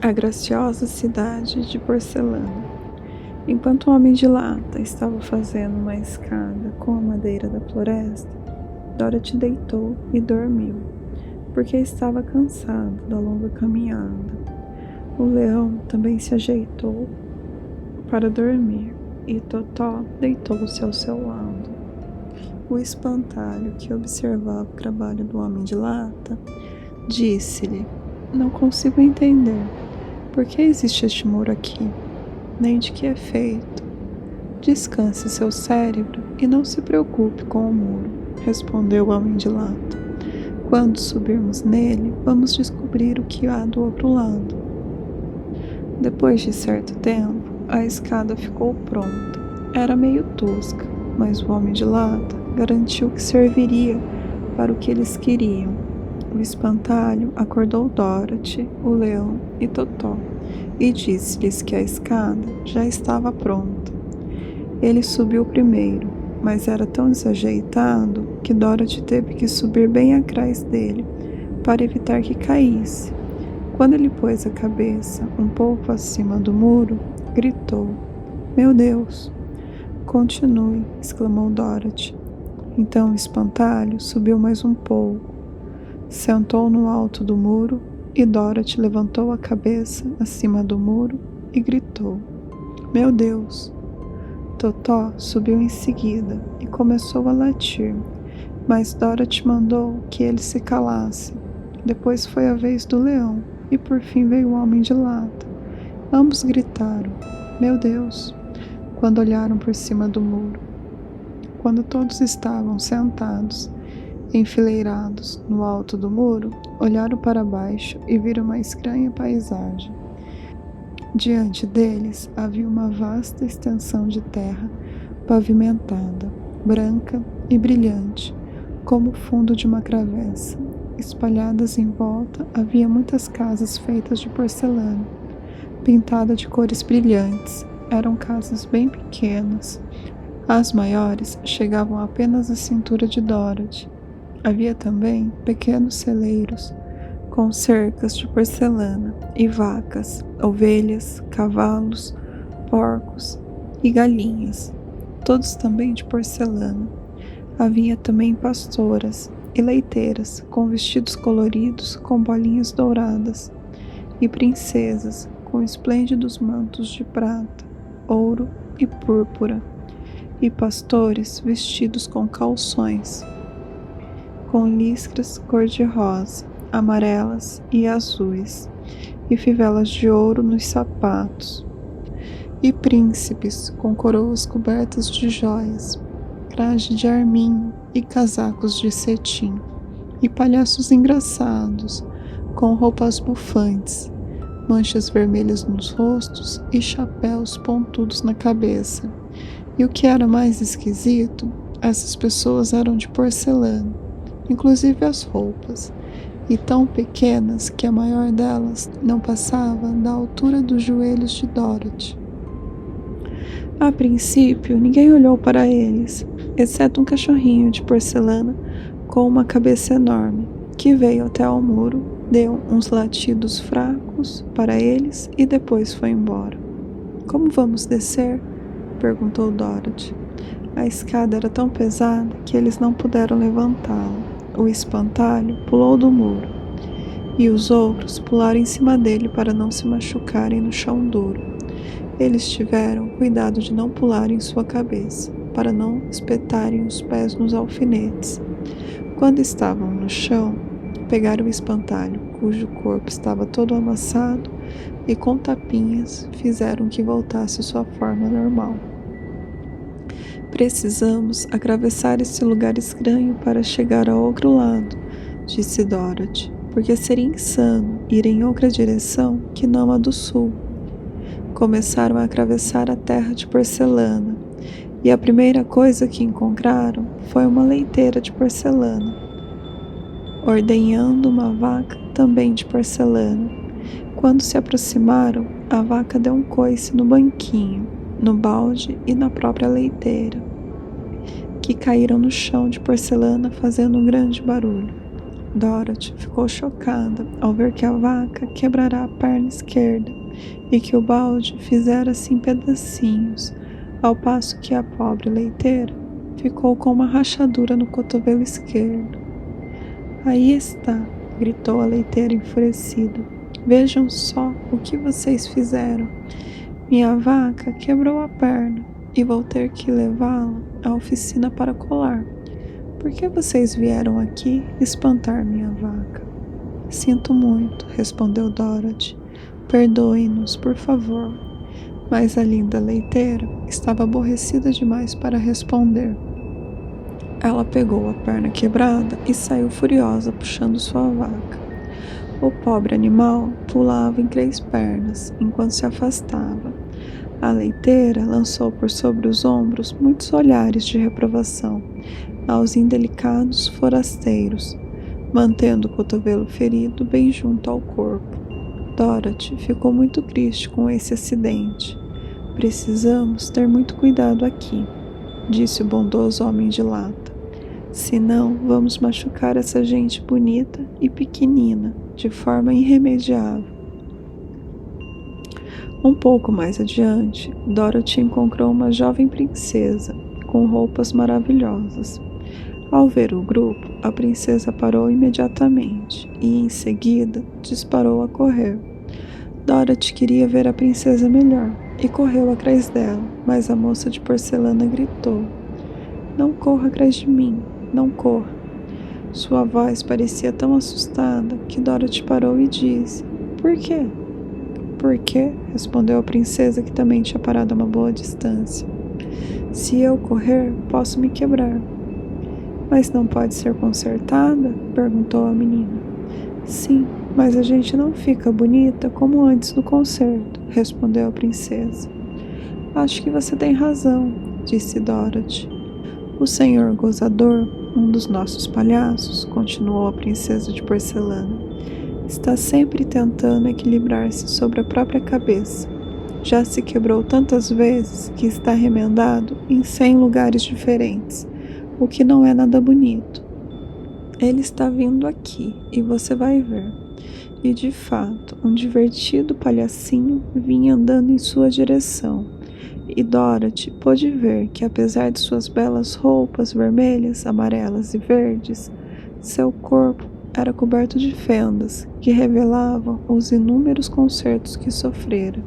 A graciosa cidade de porcelana. Enquanto o homem de lata estava fazendo uma escada com a madeira da floresta, Dorothy deitou e dormiu, porque estava cansado da longa caminhada. O leão também se ajeitou para dormir e Totó deitou-se ao seu lado. O espantalho, que observava o trabalho do homem de lata, disse-lhe: "Não consigo entender. Por que existe este muro aqui? Nem de que é feito. Descanse seu cérebro e não se preocupe com o muro", respondeu o homem de lata. "Quando subirmos nele, vamos descobrir o que há do outro lado." Depois de certo tempo, a escada ficou pronta. Era meio tosca, mas o homem de lata garantiu que serviria para o que eles queriam. O espantalho acordou Dorothy, o leão e Totó e disse-lhes que a escada já estava pronta. Ele subiu primeiro, mas era tão desajeitado que Dorothy teve que subir bem atrás dele para evitar que caísse. Quando ele pôs a cabeça um pouco acima do muro, gritou: "Meu Deus!" "Continue", exclamou Dorothy. Então o espantalho subiu mais um pouco, sentou no alto do muro e Dorothy levantou a cabeça acima do muro e gritou: "Meu Deus!" Totó subiu em seguida e começou a latir, mas Dorothy mandou que ele se calasse. Depois foi a vez do leão e por fim veio o homem de lata. Ambos gritaram: "Meu Deus!" quando olharam por cima do muro. Quando todos estavam sentados, enfileirados no alto do muro, olharam para baixo e viram uma estranha paisagem. Diante deles havia uma vasta extensão de terra pavimentada, branca e brilhante, como o fundo de uma travessa. Espalhadas em volta havia muitas casas feitas de porcelana, pintadas de cores brilhantes. Eram casas bem pequenas. As maiores chegavam apenas à cintura de Dorothy. Havia também pequenos celeiros com cercas de porcelana e vacas, ovelhas, cavalos, porcos e galinhas, todos também de porcelana. Havia também pastoras e leiteiras com vestidos coloridos com bolinhas douradas, e princesas com esplêndidos mantos de prata, ouro e púrpura, e pastores vestidos com calções, com listras cor-de-rosa, amarelas e azuis, e fivelas de ouro nos sapatos, e príncipes com coroas cobertas de joias, traje de arminho e casacos de cetim, e palhaços engraçados com roupas bufantes, manchas vermelhas nos rostos e chapéus pontudos na cabeça. E o que era mais esquisito, essas pessoas eram de porcelana, inclusive as roupas, e tão pequenas que a maior delas não passava da altura dos joelhos de Dorothy. A princípio, ninguém olhou para eles, exceto um cachorrinho de porcelana com uma cabeça enorme, que veio até ao muro, deu uns latidos fracos para eles e depois foi embora. "Como vamos descer?" perguntou Dorothy. A escada era tão pesada que eles não puderam levantá-la. O espantalho pulou do muro e os outros pularam em cima dele para não se machucarem no chão duro. Eles tiveram cuidado de não pular em sua cabeça, para não espetarem os pés nos alfinetes. Quando estavam no chão, pegaram o espantalho, cujo corpo estava todo amassado, e com tapinhas fizeram que voltasse à sua forma normal. "Precisamos atravessar esse lugar estranho para chegar ao outro lado", disse Dorothy, "porque seria insano ir em outra direção que não a do sul." Começaram a atravessar a terra de porcelana, e a primeira coisa que encontraram foi uma leiteira de porcelana, ordenhando uma vaca também de porcelana. Quando se aproximaram, a vaca deu um coice no banquinho, no balde e na própria leiteira, que caíram no chão de porcelana fazendo um grande barulho. Dorothy ficou chocada ao ver que a vaca quebrara a perna esquerda e que o balde fizera-se em pedacinhos, ao passo que a pobre leiteira ficou com uma rachadura no cotovelo esquerdo. Aí está, gritou a leiteira enfurecida. Vejam só o que vocês fizeram. Minha vaca quebrou a perna e vou ter que levá-la à oficina para colar. Por que vocês vieram aqui espantar minha vaca? Sinto muito, respondeu Dorothy. Perdoe-nos, por favor. Mas a linda leiteira estava aborrecida demais para responder. Ela pegou a perna quebrada e saiu furiosa puxando sua vaca. O pobre animal pulava em 3 pernas enquanto se afastava. A leiteira lançou por sobre os ombros muitos olhares de reprovação aos indelicados forasteiros, mantendo o cotovelo ferido bem junto ao corpo. Dorothy ficou muito triste com esse acidente. Precisamos ter muito cuidado aqui, disse o bondoso homem de lata. Senão vamos machucar essa gente bonita e pequenina de forma irremediável. Um pouco mais adiante, Dorothy encontrou uma jovem princesa com roupas maravilhosas. Ao ver o grupo, a princesa parou imediatamente e, em seguida, disparou a correr. Dorothy queria ver a princesa melhor e correu atrás dela, mas a moça de porcelana gritou: "Não corra atrás de mim, não corra." Sua voz parecia tão assustada que Dorothy parou e disse: "Por quê?" "Por quê?", respondeu a princesa, que também tinha parado a uma boa distância. "Se eu correr, posso me quebrar." "Mas não pode ser consertada?", perguntou a menina. "Sim, mas a gente não fica bonita como antes do concerto", respondeu a princesa. "Acho que você tem razão", disse Dorothy. "O senhor gozador, um dos nossos palhaços", continuou a princesa de porcelana, "está sempre tentando equilibrar-se sobre a própria cabeça. Já se quebrou tantas vezes que está remendado em 100 lugares diferentes, o que não é nada bonito. Ele está vindo aqui e você vai ver." E de fato, um divertido palhacinho vinha andando em sua direção, e Dorothy pôde ver que, apesar de suas belas roupas vermelhas, amarelas e verdes, seu corpo era coberto de fendas que revelavam os inúmeros concertos que sofrera.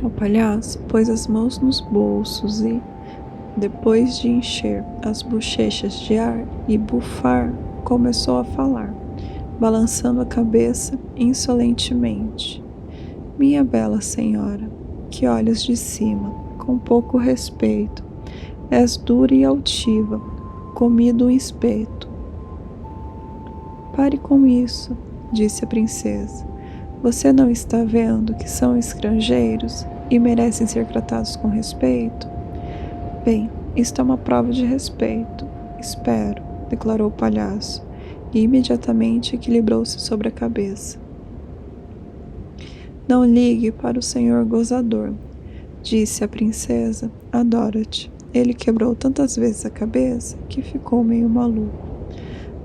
O palhaço pôs as mãos nos bolsos e, depois de encher as bochechas de ar e bufar, começou a falar, balançando a cabeça insolentemente. "Minha bela senhora, que olhas de cima, com pouco respeito. És dura e altiva, comido um espeto." "Pare com isso", disse a princesa. "Você não está vendo que são estrangeiros e merecem ser tratados com respeito?" "Bem, isto é uma prova de respeito, espero", declarou o palhaço, e imediatamente equilibrou-se sobre a cabeça. "Não ligue para o senhor gozador", disse a princesa a Dorothy. "Ele quebrou tantas vezes a cabeça que ficou meio maluco."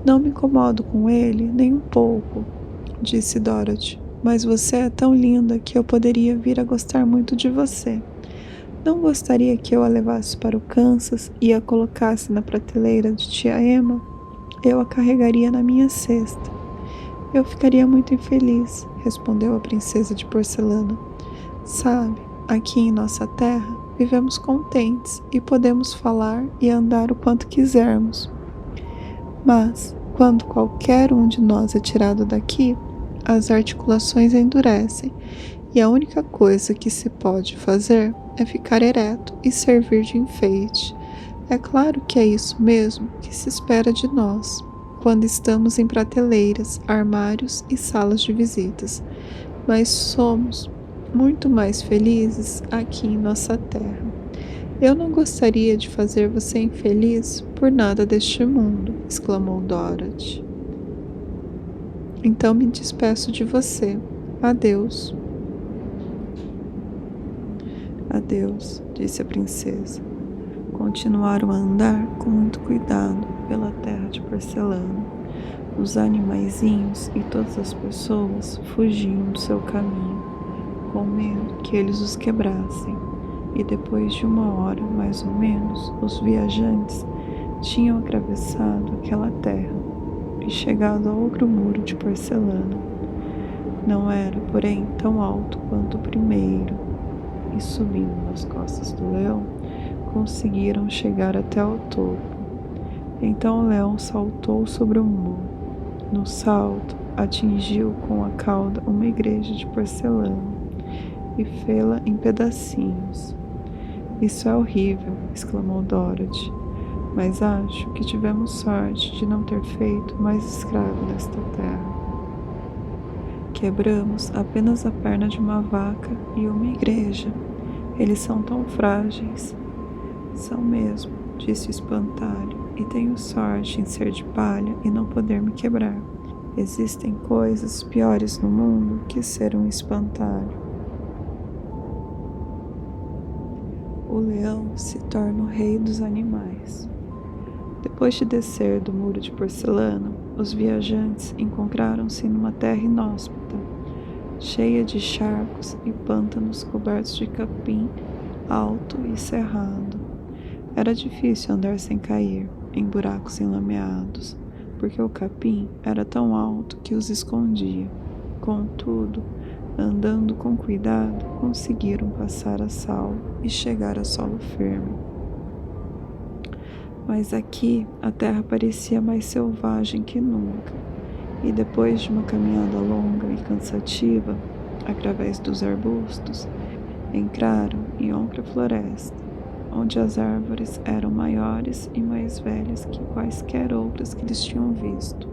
"Não me incomodo com ele nem um pouco", disse Dorothy, "mas você é tão linda que eu poderia vir a gostar muito de você. Não gostaria que eu a levasse para o Kansas e a colocasse na prateleira de tia Emma? Eu a carregaria na minha cesta." "Eu ficaria muito infeliz", respondeu a princesa de porcelana. "Sabe, aqui em nossa terra vivemos contentes e podemos falar e andar o quanto quisermos. Mas, quando qualquer um de nós é tirado daqui, as articulações endurecem e a única coisa que se pode fazer é ficar ereto e servir de enfeite. É claro que é isso mesmo que se espera de nós, quando estamos em prateleiras, armários e salas de visitas, mas somos muito mais felizes aqui em nossa terra. Eu não gostaria de fazer você infeliz por nada deste mundo", exclamou Dorothy. "Então me despeço de você. Adeus." "Adeus", disse a princesa. Continuaram a andar com muito cuidado pela terra de porcelana. Os animaizinhos e todas as pessoas fugiam do seu caminho, com medo que eles os quebrassem, e depois de 1 hora, mais ou menos, os viajantes tinham atravessado aquela terra e chegado a outro muro de porcelana. Não era, porém, tão alto quanto o primeiro, e subindo nas costas do leão, conseguiram chegar até o topo. Então o leão saltou sobre o muro. No salto, atingiu com a cauda uma igreja de porcelana e fê-la em pedacinhos. Isso é horrível, exclamou Dorothy, mas acho que tivemos sorte de não ter feito mais escravo nesta terra. Quebramos apenas a perna de uma vaca e uma igreja. Eles são tão frágeis. São mesmo, disse o espantalho, e tenho sorte em ser de palha e não poder me quebrar. Existem coisas piores no mundo que ser um espantalho. O leão se torna o rei dos animais. Depois de descer do muro de porcelana, os viajantes encontraram-se numa terra inóspita, cheia de charcos e pântanos cobertos de capim alto e cerrado. Era difícil andar sem cair em buracos enlameados, porque o capim era tão alto que os escondia. Contudo, andando com cuidado, conseguiram passar a salvo e chegar a solo firme. Mas aqui a terra parecia mais selvagem que nunca, e depois de uma caminhada longa e cansativa, através dos arbustos, entraram em outra floresta, onde as árvores eram maiores e mais velhas que quaisquer outras que eles tinham visto.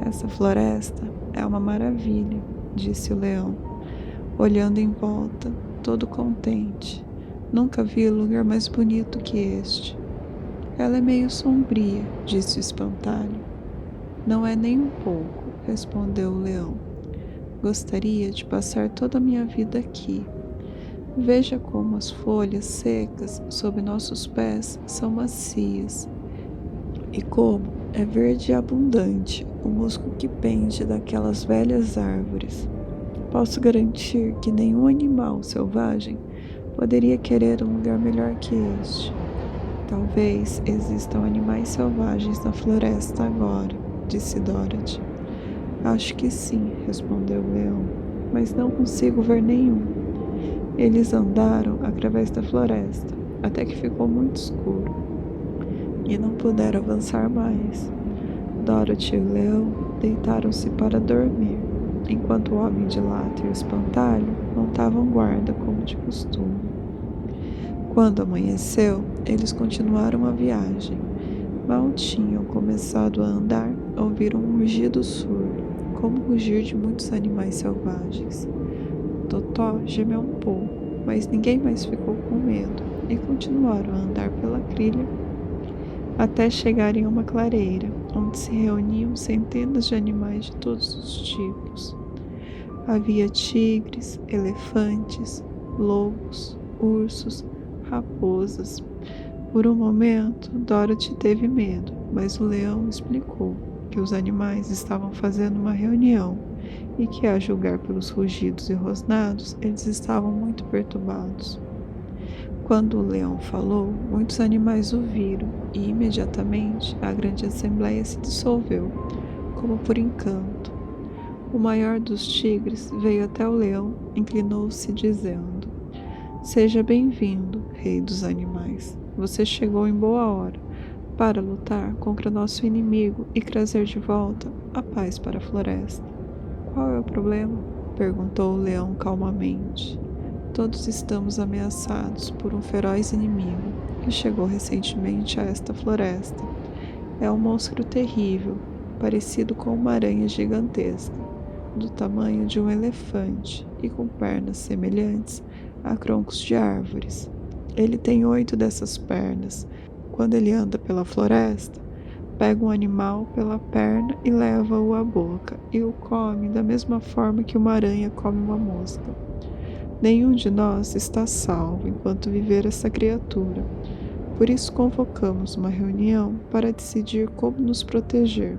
Essa floresta é uma maravilha, disse o leão, olhando em volta, todo contente. Nunca vi lugar mais bonito que este. Ela é meio sombria, disse o espantalho. Não é nem um pouco, respondeu o leão. Gostaria de passar toda a minha vida aqui. Veja como as folhas secas sob nossos pés são macias, e como é verde e abundante o musgo que pende daquelas velhas árvores. Posso garantir que nenhum animal selvagem poderia querer um lugar melhor que este. Talvez existam animais selvagens na floresta agora, disse Dorothy. Acho que sim, respondeu o leão, mas não consigo ver nenhum. Eles andaram através da floresta, até que ficou muito escuro, e não puderam avançar mais. Dorothy e o leão deitaram-se para dormir, enquanto o homem de lata e o espantalho montavam guarda como de costume. Quando amanheceu, eles continuaram a viagem. Mal tinham começado a andar, ouviram um rugido surdo, como o rugir de muitos animais selvagens. Totó gemeu um pouco, mas ninguém mais ficou com medo, e continuaram a andar pela trilha até chegarem a uma clareira, onde se reuniam centenas de animais de todos os tipos. Havia tigres, elefantes, lobos, ursos, raposas. Por um momento, Dorothy teve medo, mas o leão explicou que os animais estavam fazendo uma reunião e que, a julgar pelos rugidos e rosnados, eles estavam muito perturbados. Quando o leão falou, muitos animais o viram e imediatamente a grande assembleia se dissolveu, como por encanto. O maior dos tigres veio até o leão, inclinou-se dizendo: Seja bem-vindo, rei dos animais. Você chegou em boa hora para lutar contra nosso inimigo e trazer de volta a paz para a floresta. Qual é o problema? Perguntou o leão calmamente. Todos estamos ameaçados por um feroz inimigo que chegou recentemente a esta floresta. É um monstro terrível, parecido com uma aranha gigantesca, do tamanho de um elefante e com pernas semelhantes a troncos de árvores. Ele tem 8 dessas pernas. Quando ele anda pela floresta, pega um animal pela perna e leva-o à boca e o come da mesma forma que uma aranha come uma mosca. Nenhum de nós está salvo enquanto viver essa criatura. Por isso convocamos uma reunião para decidir como nos proteger.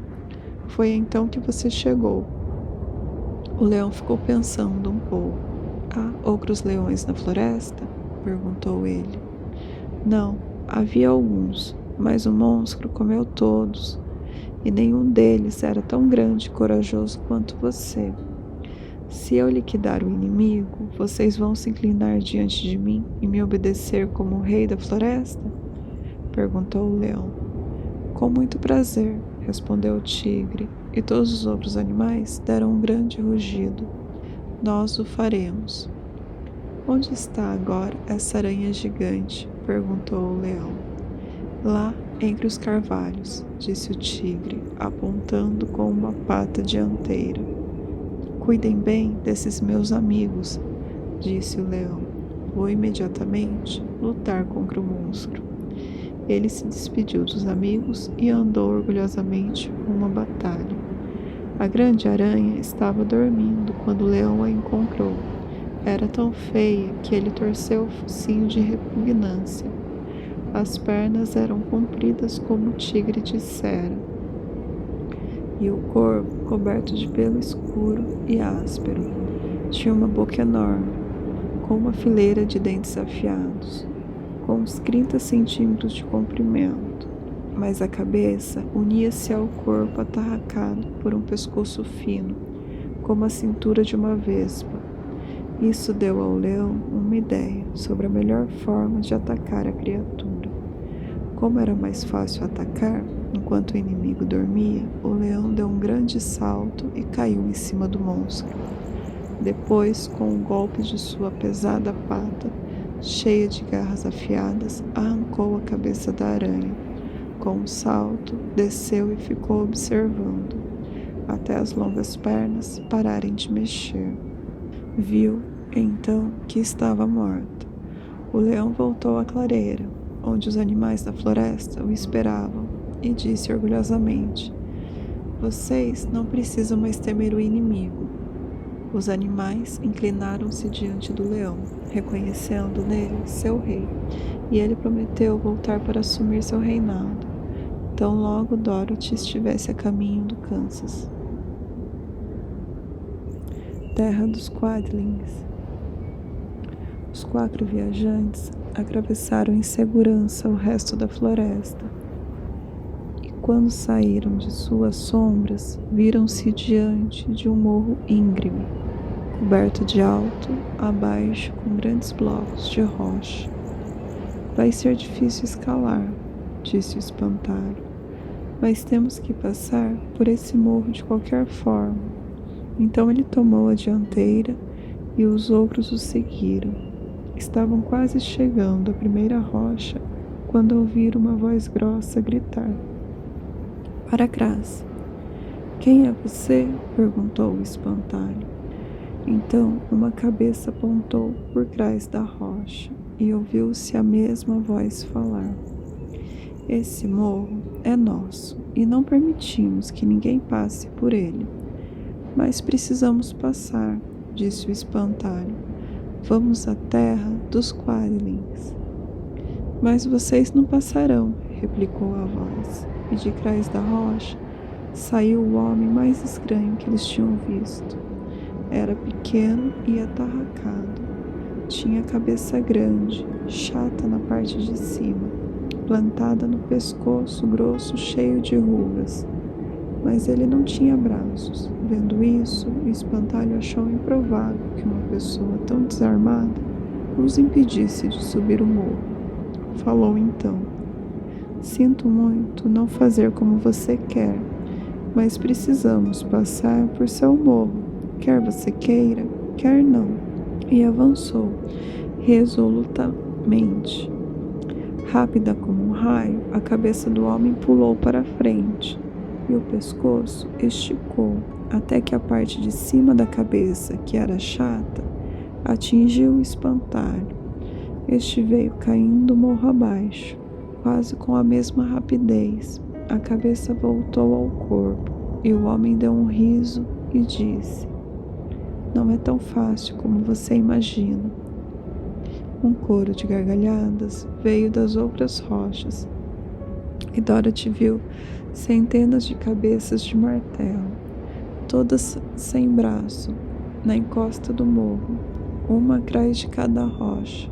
Foi então que você chegou. O leão ficou pensando um pouco. Há outros leões na floresta? Perguntou ele. Não, havia alguns, mas o monstro comeu todos, e nenhum deles era tão grande e corajoso quanto você. Se eu liquidar o inimigo, vocês vão se inclinar diante de mim e me obedecer como o rei da floresta? Perguntou o leão. Com muito prazer, respondeu o tigre, e todos os outros animais deram um grande rugido. Nós o faremos. Onde está agora essa aranha gigante? Perguntou o leão. Lá entre os carvalhos, disse o tigre, apontando com uma pata dianteira. Cuidem bem desses meus amigos, disse o leão. Vou imediatamente lutar contra o monstro. Ele se despediu dos amigos e andou orgulhosamente rumo à batalha. A grande aranha estava dormindo quando o leão a encontrou. Era tão feia que ele torceu o focinho de repugnância. As pernas eram compridas como o tigre dissera, e o corpo coberto de pelo escuro e áspero. Tinha uma boca enorme, com uma fileira de dentes afiados, com uns 30 centímetros de comprimento, mas a cabeça unia-se ao corpo atarracado por um pescoço fino, como a cintura de uma vespa. Isso deu ao leão uma ideia sobre a melhor forma de atacar a criatura. Como era mais fácil atacar, enquanto o inimigo dormia, o leão deu um grande salto e caiu em cima do monstro. Depois, com um golpe de sua pesada pata, cheia de garras afiadas, arrancou a cabeça da aranha. Com um salto, desceu e ficou observando, até as longas pernas pararem de mexer. Viu, então, que estava morta. O leão voltou à clareira, onde os animais da floresta o esperavam, e disse orgulhosamente: Vocês não precisam mais temer o inimigo. Os animais inclinaram-se diante do leão, reconhecendo nele seu rei, e ele prometeu voltar para assumir seu reinado, tão logo Dorothy estivesse a caminho do Kansas. Terra dos Quadlings. Os 4 viajantes atravessaram em segurança o resto da floresta, e quando saíram de suas sombras, viram-se diante de um morro íngreme, coberto de alto a baixo com grandes blocos de rocha. Vai ser difícil escalar, disse o espantalho, mas temos que passar por esse morro de qualquer forma. Então ele tomou a dianteira e os outros o seguiram. Estavam quase chegando à primeira rocha quando ouviram uma voz grossa gritar: Para trás! Quem é você? Perguntou o espantalho. Então uma cabeça apontou por trás da rocha e ouviu-se a mesma voz falar: Esse morro é nosso e não permitimos que ninguém passe por ele. Mas precisamos passar, disse o espantalho. Vamos à terra dos Quadlings. Mas vocês não passarão, replicou a voz, e de trás da rocha saiu o homem mais estranho que eles tinham visto. Era pequeno e atarracado. Tinha a cabeça grande, chata na parte de cima, plantada no pescoço grosso cheio de rugas. Mas ele não tinha braços. Vendo isso, o espantalho achou improvável que uma pessoa tão desarmada os impedisse de subir o morro. Falou então: Sinto muito não fazer como você quer, mas precisamos passar por seu morro, quer você queira, quer não. E avançou resolutamente. Rápida como um raio, a cabeça do homem pulou para a frente e o pescoço esticou até que a parte de cima da cabeça, que era chata, atingiu o espantalho. Este veio caindo morro abaixo, quase com a mesma rapidez. A cabeça voltou ao corpo e o homem deu um riso e disse: Não é tão fácil como você imagina. Um coro de gargalhadas veio das outras rochas, E Dorothy viu centenas de cabeças de martelo, todas sem braço, na encosta do morro, uma atrás de cada rocha.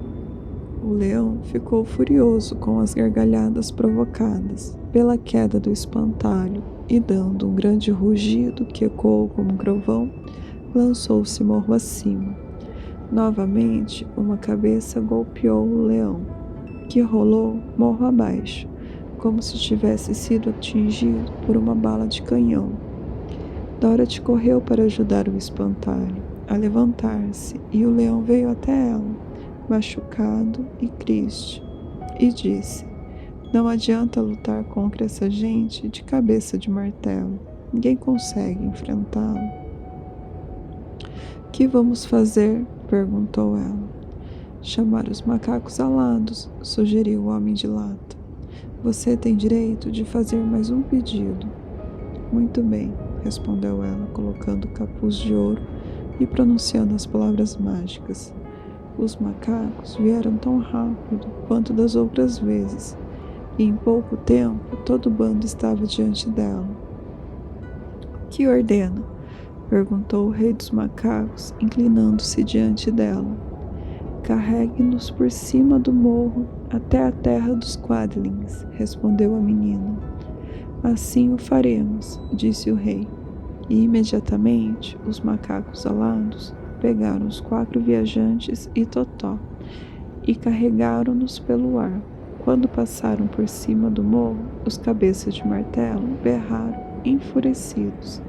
O leão ficou furioso com as gargalhadas provocadas pela queda do espantalho e, dando um grande rugido que ecoou como um trovão, lançou-se morro acima. Novamente, uma cabeça golpeou o leão, que rolou morro abaixo, como se tivesse sido atingido por uma bala de canhão. Dorothy correu para ajudar o espantalho a levantar-se, e o leão veio até ela, machucado e triste, e disse: "Não adianta lutar contra essa gente de cabeça de martelo. Ninguém consegue enfrentá-lo." "Que vamos fazer?" perguntou ela. "Chamar os macacos alados", sugeriu o homem de lata. "Você tem direito de fazer mais um pedido." "Muito bem", respondeu ela, colocando o capuz de ouro e pronunciando as palavras mágicas. Os macacos vieram tão rápido quanto das outras vezes, e em pouco tempo todo o bando estava diante dela. "Que ordena?" perguntou o rei dos macacos, inclinando-se diante dela. "Carregue-nos por cima do morro até a terra dos Quadlings", respondeu a menina. "Assim o faremos", disse o rei. E imediatamente os macacos alados pegaram os 4 viajantes e Totó e carregaram-nos pelo ar. Quando passaram por cima do morro, os cabeças de martelo berraram enfurecidos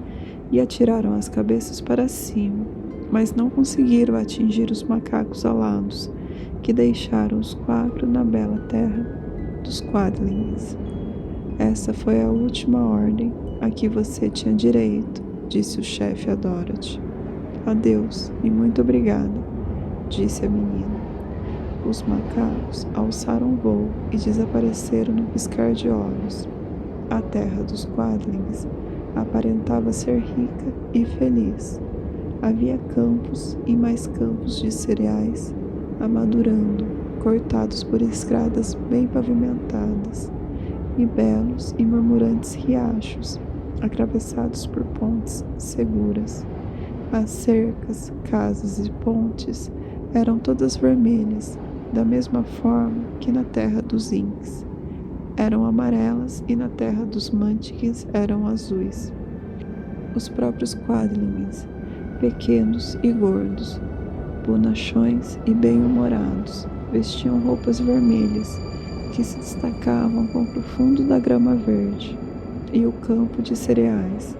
e atiraram as cabeças para cima, mas não conseguiram atingir os macacos alados, que deixaram os 4 na bela terra dos Quadlings. "Essa foi a última ordem a que você tinha direito", disse o chefe a Dorothy. "Adeus e muito obrigada", disse a menina. Os macacos alçaram voo e desapareceram no piscar de olhos. A terra dos Quadlings aparentava ser rica e feliz. Havia campos e mais campos de cereais amadurando, cortados por estradas bem pavimentadas, e belos e murmurantes riachos, atravessados por pontes seguras. As cercas, casas e pontes eram todas vermelhas, da mesma forma que na terra dos Inks. Eram amarelas e na terra dos Mantiques eram azuis. Os próprios Quadlings, pequenos e gordos, bonachões e bem-humorados, vestiam roupas vermelhas que se destacavam contra o fundo da grama verde e o campo de cereais,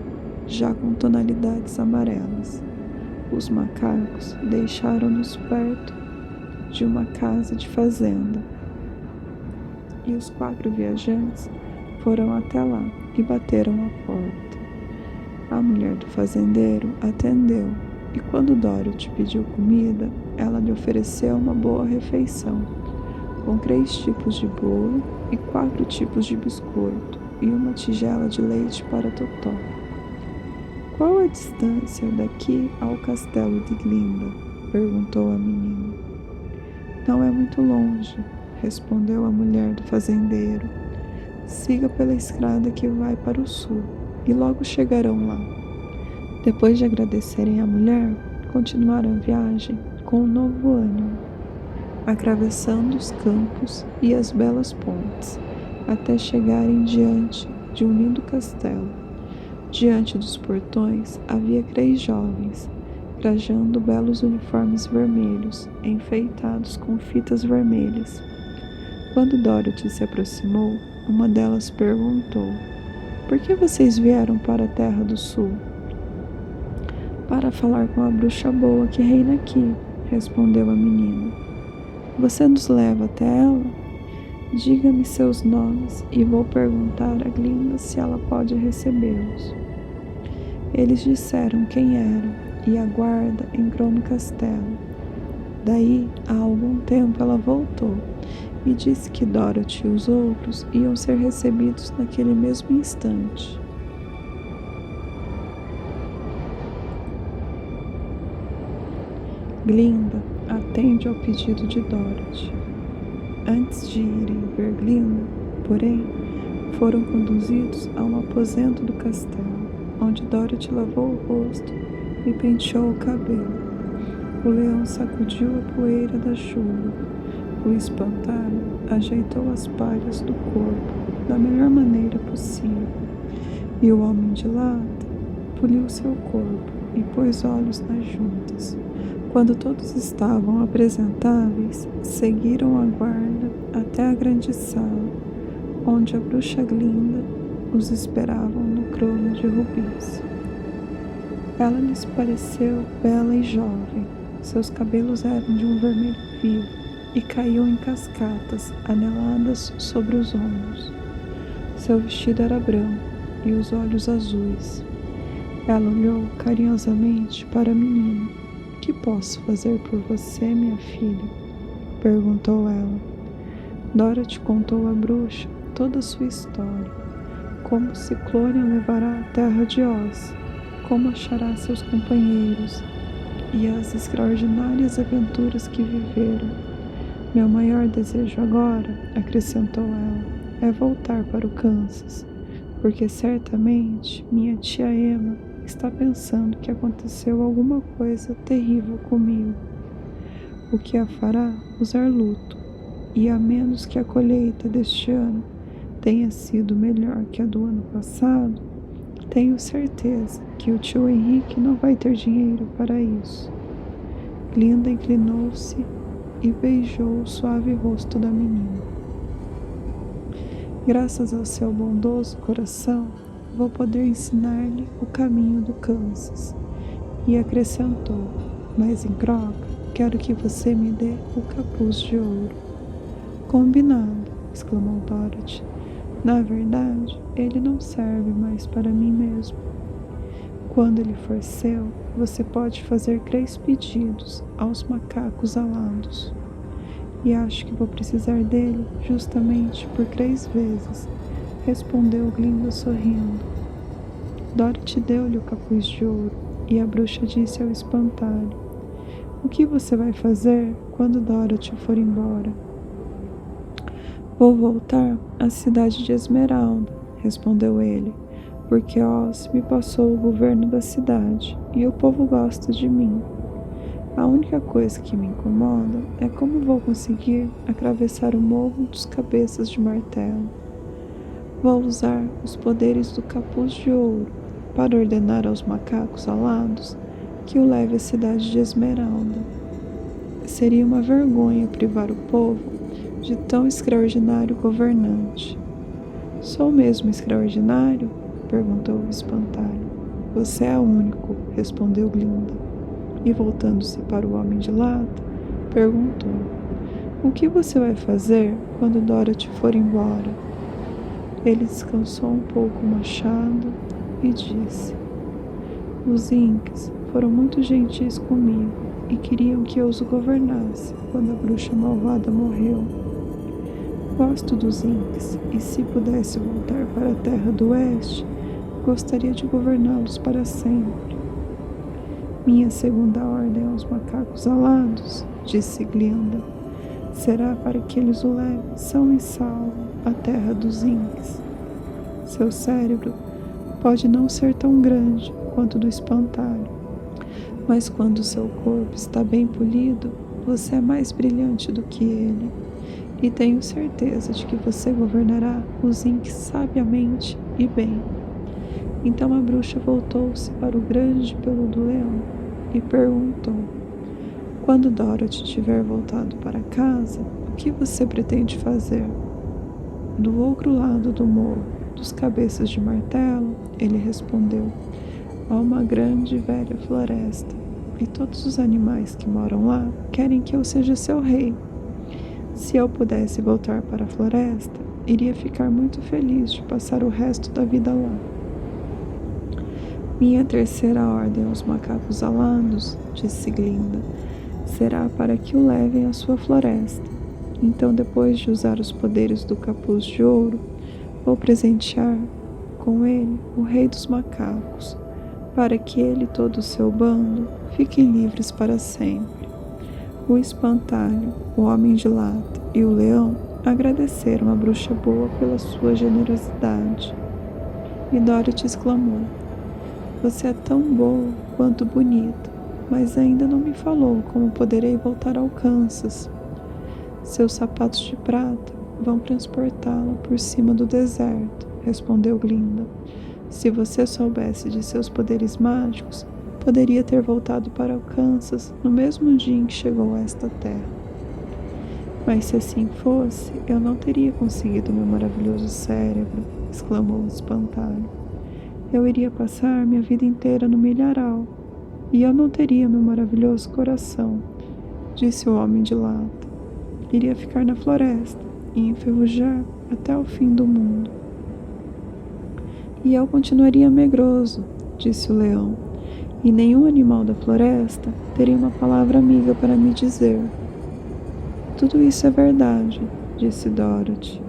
já com tonalidades amarelas. Os macacos deixaram-nos perto de uma casa de fazenda, e os 4 viajantes foram até lá e bateram à porta. A mulher do fazendeiro atendeu, e quando Dorothy pediu comida, ela lhe ofereceu uma boa refeição, com 3 tipos de bolo e 4 tipos de biscoito, e uma tigela de leite para Totó. "Qual a distância daqui ao castelo de Glinda?" perguntou a menina. "Não é muito longe", respondeu a mulher do fazendeiro. "Siga pela estrada que vai para o sul, e logo chegarão lá." Depois de agradecerem à mulher, continuaram a viagem com um novo ânimo, atravessando os campos e as belas pontes, até chegarem diante de um lindo castelo. Diante dos portões havia 3 jovens, trajando belos uniformes vermelhos, enfeitados com fitas vermelhas. Quando Dorothy se aproximou, uma delas perguntou: "Por que vocês vieram para a Terra do Sul?" "Para falar com a bruxa boa que reina aqui", respondeu a menina. "Você nos leva até ela? Diga-me seus nomes e vou perguntar a Glinda se ela pode recebê-los." Eles disseram quem eram, e a guarda entrou no castelo. Daí, há algum tempo, ela voltou e disse que Dorothy e os outros iam ser recebidos naquele mesmo instante. Glinda atende ao pedido de Dorothy. Antes de irem ver Glinda, porém, Foram conduzidos a um aposento do castelo, onde Dorothy lavou o rosto e penteou o cabelo. O leão sacudiu a poeira da chuva. O espantalho ajeitou as palhas do corpo da melhor maneira possível. E o homem de lata poliu seu corpo e pôs olhos nas juntas. Quando todos estavam apresentáveis, seguiram a guarda até a grande sala, onde a bruxa Glinda os esperava no crono de rubis. Ela lhes pareceu bela e jovem. Seus cabelos eram de um vermelho vivo e caíam em cascatas aneladas sobre os ombros. Seu vestido era branco e os olhos azuis. Ela olhou carinhosamente para a menina. — Que posso fazer por você, minha filha? Perguntou ela. Dorothy contou à bruxa toda a sua história, como Ciclone a levará à terra de Oz, como achará seus companheiros e as extraordinárias aventuras que viveram. Meu maior desejo agora, acrescentou ela, é voltar para o Kansas, porque certamente minha tia Emma está pensando que aconteceu alguma coisa terrível comigo, o que a fará usar luto, e a menos que a colheita deste ano tenha sido melhor que a do ano passado, tenho certeza que o tio Henrique não vai ter dinheiro para isso. Glinda inclinou-se e beijou o suave rosto da menina. Graças ao seu bondoso coração, vou poder ensinar-lhe o caminho do Kansas. E acrescentou, mas em troca, quero que você me dê o capuz de ouro. Combinado, exclamou Dorothy. Na verdade, ele não serve mais para mim mesmo. Quando ele for seu, você pode fazer 3 pedidos aos macacos alados. E acho que vou precisar dele justamente por 3 vezes, respondeu Glinda sorrindo. Dorothy deu-lhe o capuz de ouro e a bruxa disse ao espantalho: O que você vai fazer quando Dorothy for embora? Vou voltar à cidade de Esmeralda, respondeu ele, porque Oz me passou o governo da cidade e o povo gosta de mim. A única coisa que me incomoda é como vou conseguir atravessar o morro dos cabeças de martelo. Vou usar os poderes do capuz de ouro para ordenar aos macacos alados que o leve à cidade de Esmeralda. Seria uma vergonha privar o povo de tão extraordinário governante. Sou mesmo extraordinário? Perguntou o espantalho. Você é único, respondeu Glinda. E voltando-se para o homem de lata, perguntou: O que você vai fazer quando Dorothy for embora? Ele descansou um pouco o machado e disse: Os Inks foram muito gentis comigo e queriam que eu os governasse quando a bruxa malvada morreu. Gosto dos Inks e, se pudesse voltar para a Terra do Oeste, gostaria de governá-los para sempre. Minha segunda ordem aos macacos alados, disse Glinda, será para que eles o levem são e salvo à terra dos Inks. Seu cérebro pode não ser tão grande quanto o do espantalho, mas quando seu corpo está bem polido, você é mais brilhante do que ele, e tenho certeza de que você governará os Inks sabiamente e bem. Então a bruxa voltou-se para o grande peludo leão e perguntou: Quando Dorothy tiver voltado para casa, o que você pretende fazer? Do outro lado do morro dos cabeças de martelo, ele respondeu, há uma grande e velha floresta, e todos os animais que moram lá querem que eu seja seu rei. Se eu pudesse voltar para a floresta, iria ficar muito feliz de passar o resto da vida lá. Minha terceira ordem aos macacos alados, disse Glinda, será para que o levem à sua floresta. Então, depois de usar os poderes do capuz de ouro, vou presentear com ele o rei dos macacos, para que ele e todo o seu bando fiquem livres para sempre. O espantalho, o homem de lata e o leão agradeceram a bruxa boa pela sua generosidade. E Dorothy exclamou: "Você é tão boa quanto bonita, mas ainda não me falou como poderei voltar ao Kansas. Seus sapatos de prata vão transportá-la por cima do deserto", respondeu Glinda. "Se você soubesse de seus poderes mágicos, poderia ter voltado para o Kansas no mesmo dia em que chegou a esta terra." "Mas se assim fosse, eu não teria conseguido meu maravilhoso cérebro", exclamou o espantalho. "Eu iria passar minha vida inteira no milharal, e eu não teria meu maravilhoso coração", disse o homem de lata. "Iria ficar na floresta e enferrujar até o fim do mundo." "E eu continuaria medroso", disse o leão, "e nenhum animal da floresta teria uma palavra amiga para me dizer." "Tudo isso é verdade", disse Dorothy,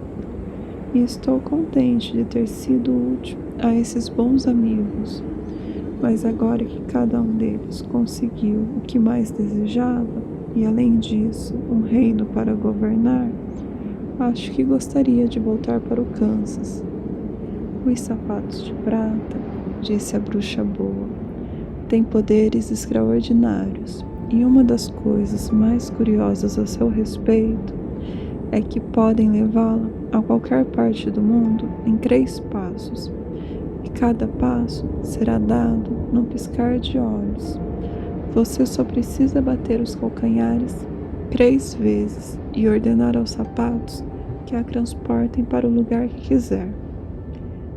"e estou contente de ter sido útil a esses bons amigos. Mas agora que cada um deles conseguiu o que mais desejava, e além disso, um reino para governar, acho que gostaria de voltar para o Kansas." "Os sapatos de prata", disse a bruxa boa, "têm poderes extraordinários, e uma das coisas mais curiosas a seu respeito é que podem levá-la a qualquer parte do mundo em 3 passos, e cada passo será dado num piscar de olhos. Você só precisa bater os calcanhares 3 vezes e ordenar aos sapatos que a transportem para o lugar que quiser."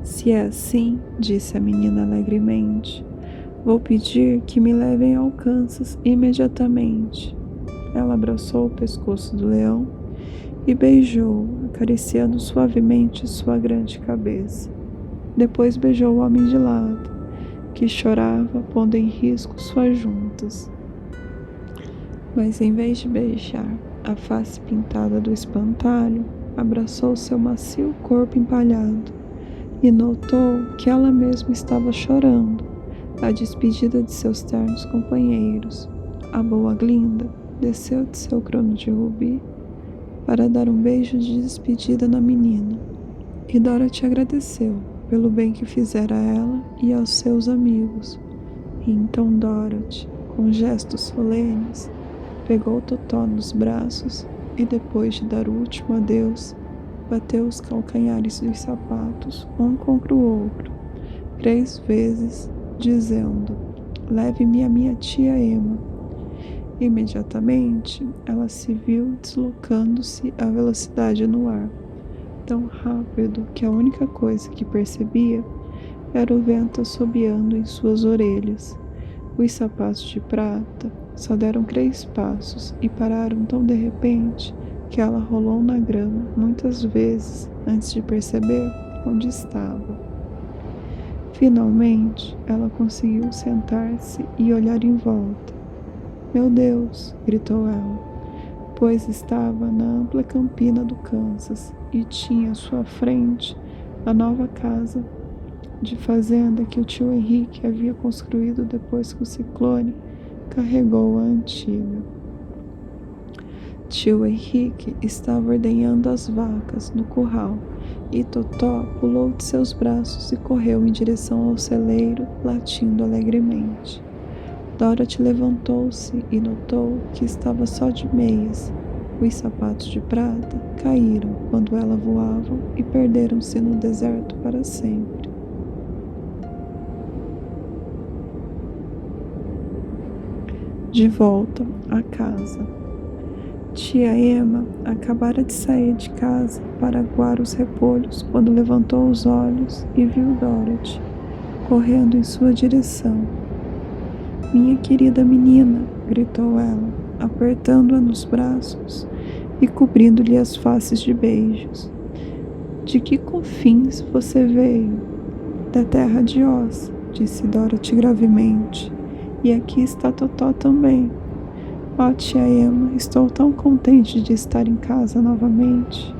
"Se é assim", disse a menina alegremente, "vou pedir que me levem ao Kansas imediatamente." Ela abraçou o pescoço do leão e beijou-o, acariciando suavemente sua grande cabeça. Depois beijou o homem de lata, que chorava, pondo em risco suas juntas. Mas em vez de beijar a face pintada do espantalho, abraçou seu macio corpo empalhado e notou que ela mesma estava chorando a despedida de seus ternos companheiros. A boa Glinda desceu de seu crono de rubi para dar um beijo de despedida na menina, e Dorothy agradeceu pelo bem que fizera a ela e aos seus amigos. E então Dorothy, com gestos solenes, pegou Totó nos braços e, depois de dar o último adeus, bateu os calcanhares dos sapatos um contra o outro 3 vezes, dizendo: "Leve-me à minha tia Emma." Imediatamente, ela se viu deslocando-se à velocidade no ar, tão rápido que a única coisa que percebia era o vento assobiando em suas orelhas. Os sapatos de prata só deram 3 passos e pararam tão de repente que ela rolou na grama muitas vezes antes de perceber onde estava. Finalmente, ela conseguiu sentar-se e olhar em volta. "Meu Deus!" gritou ela, pois estava na ampla campina do Kansas e tinha à sua frente a nova casa de fazenda que o tio Henrique havia construído depois que o ciclone carregou a antiga. Tio Henrique estava ordenhando as vacas no curral e Totó pulou de seus braços e correu em direção ao celeiro, latindo alegremente. Dorothy levantou-se e notou que estava só de meias. Os sapatos de prata caíram quando ela voava e perderam-se no deserto para sempre. De volta à casa. Tia Emma acabara de sair de casa para aguar os repolhos quando levantou os olhos e viu Dorothy correndo em sua direção. "Minha querida menina!" gritou ela, apertando-a nos braços e cobrindo-lhe as faces de beijos. "De que confins você veio?" "Da terra de Oz", disse Dorothy gravemente. "E aqui está Totó também." "Oh, tia Emma, estou tão contente de estar em casa novamente."